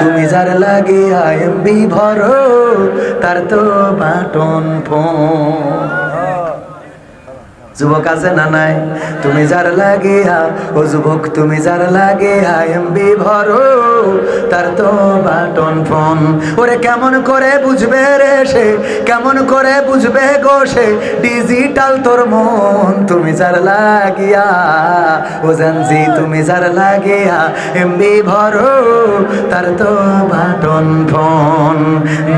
তুমি যার লাগিয়া এমবি ভরো তার তো বাটন ফোন। যুবক আছে না নাই? তুমি যার লাগিয়া, ও যুবক তুমি যার লাগিয়া এমবি ভরো তার তো বাটন ফোন। ওরে কেমন করে বুঝবে রে সে, কেমন করে বুঝবে গো সে ডিজিটাল তোর মন। তুমি যার লাগিয়া, ও জানছি তুমি যার লাগিয়া এমবি ভরো তার তো বাটন ফোন।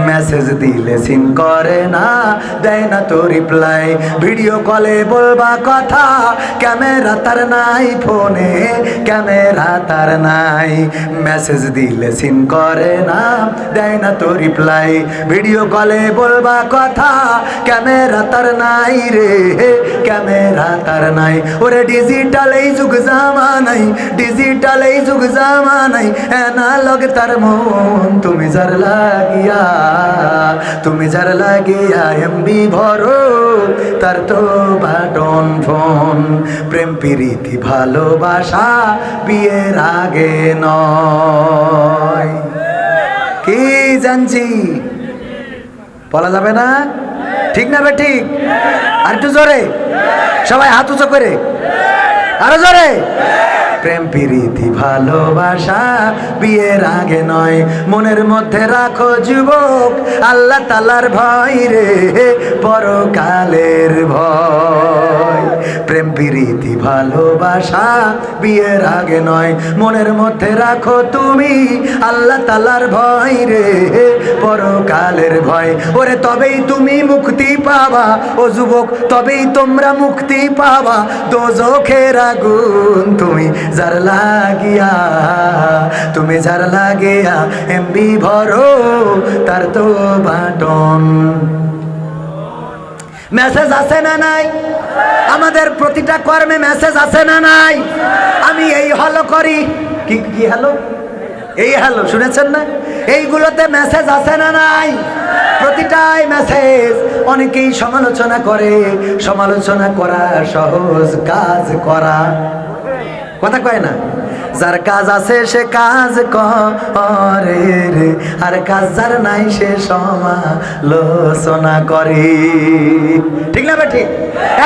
মেসেজ দিলে সিন করে না, দেয় না তো রিপ্লাই, ভিডিও কলে বলবা কথা ক্যামেরা তার নাই ফোনে, ক্যামেরা তার নাই। মেসেজ দিলে সিন করে না, দেয় না তো রিপ্লাই, ভিডিও কলে বলবা কথা ক্যামেরা তার নাই রে, ক্যামেরা তার নাই। ওরে ডিজিটাল এই যুগ জামানাই, ডিজিটাল এই যুগ জামানাই, অ্যানালগ তার মন। তুমি যার লাগিয়া, তুমি যার লাগিয়া এমবি ভরো তার তো বাটন ফোন। প্রেম প্রীতি ভালোবাসা বিয়ের আগে নয়। কি জানছি বলা যাবে না? ঠিক না বে ঠিক? আর একটু জোরে সবাই হাত উঁচু করে, আরো জোরে। প্রেম প্রীতি ভালোবাসা বিয়ের আগে নয়, মনের মধ্যে রাখো যুবক আল্লাহ তাআলার ভয় রে, পরকালের ভয়। প্রেম প্রীতি ভালোবাসা বিয়ের আগে নয়, মনের মধ্যে রাখো তুমি আল্লাহ তাআলার ভয় রে, পরকালের ভয়। ওরে তবেই তুমি মুক্তি পাবা, ও যুবক তবেই তোমরা মুক্তি পাবা দোজখের আগুন। তুমি যার লাগিয়া, তুমি যার লাগিয়া এমবি ভরো তার তো বাটন। মেসেজ আছে না নাই? আমাদের প্রতিটা কর্মে মেসেজ আছে না নাই? আমি এই হলো করি, কি কি হ্যালো, এই হ্যালো শুনেছেন না? এইগুলোতে মেসেজ আছে না নাই? প্রতিটাই মেসেজ। অনেকেই সমালোচনা করে, সমালোচনা করা সহজ, কাজ করা কথা কয় না। যার কাজ আছে সে কাজ করে রে, আর কাজ যার নাই সে সমালোচনা করে। ঠিক না ঠিক?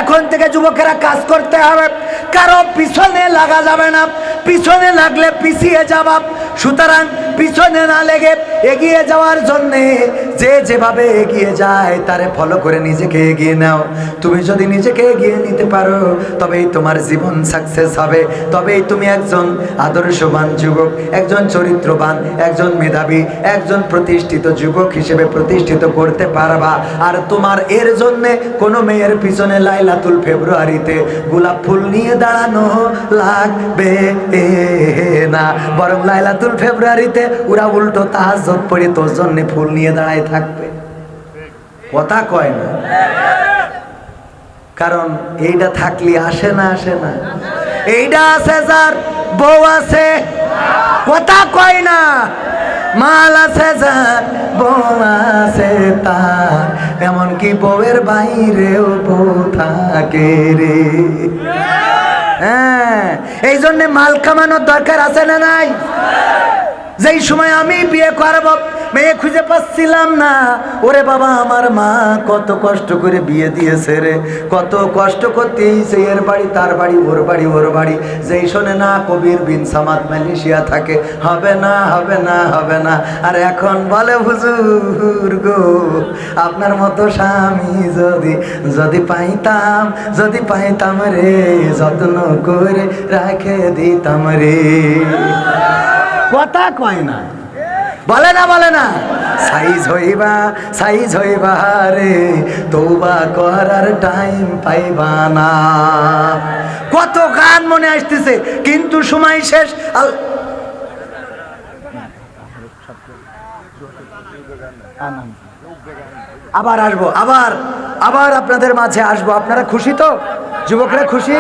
এখন থেকে যুবকেরা কাজ করতে হবে, কারো পিছনে লাগা যাবে না, পিছনে লাগলে পিছিয়ে যাবা। সুতরাং পিছনে না লেগে এগিয়ে যাওয়ার জন্যে যে যেভাবে এগিয়ে যায় তারে ফলো করে নিজেকে এগিয়ে নাও। তুমি যদি নিজেকে এগিয়ে নিতে পারো তবেই তোমার জীবন সাকসেস হবে, তবেই তুমি একজন আদর্শবান যুবক, একজন চরিত্রবান, একজন মেধাবী, একজন প্রতিষ্ঠিত যুবক হিসেবে প্রতিষ্ঠিত করতে পারবা। আর তোমার এর জন্যে কোনো মেয়ের পিছনে লাইলাতুল ফেব্রুয়ারিতে গোলাপ ফুল নিয়ে দাঁড়ানো লাগবে না, বরং লাইলাতুল ফেব্রুয়ারিতে ওরা উল্টো তাহাজ্জুদ পড়ে তোর জন্য ফুল নিয়ে দাঁড়ায় থাকবে। কথা কয় না? কারণ এইটা থাকলে আসে না, আসে না। এইটা আছে যার বউ আছে, কথা কয় না। মাল আছে যার বউ আছে তার, এমনকি বউয়ের বাইরেও বউ থাকে রে। হ্যাঁ, এই জন্য মাল কামানোর দরকার আছে না নাই? যেই সময় আমি বিয়ে করব মেয়ে খুঁজে পাচ্ছিলাম না, ওরে বাবা আমার মা কত কষ্ট করে বিয়ে দিয়েছে রে, কত কষ্ট করতেইছে, এর বাড়ি তার বাড়ি, ওর বাড়ি ওর বাড়ি। যেই শোনে না কবির বিন সামাদ মালয়েশিয়া থাকে, হবে না হবে না হবে না। আর এখন বলে হুজুর গো আপনার মতো স্বামী যদি যদি পাইতাম, যদি পাইতাম রে যত্ন করে রাখে দিতাম রে। কথা কয় না, বলে না বলে না। সাইজ হইবা রে, তওবা করার টাইম পাইবা না। কত গান মনে আসতেছে কিন্তু সময় শেষ। আবার আসবো, আবার আপনাদের মাঝে আসবো। আপনারা খুশি তো? যুবকরা খুশি?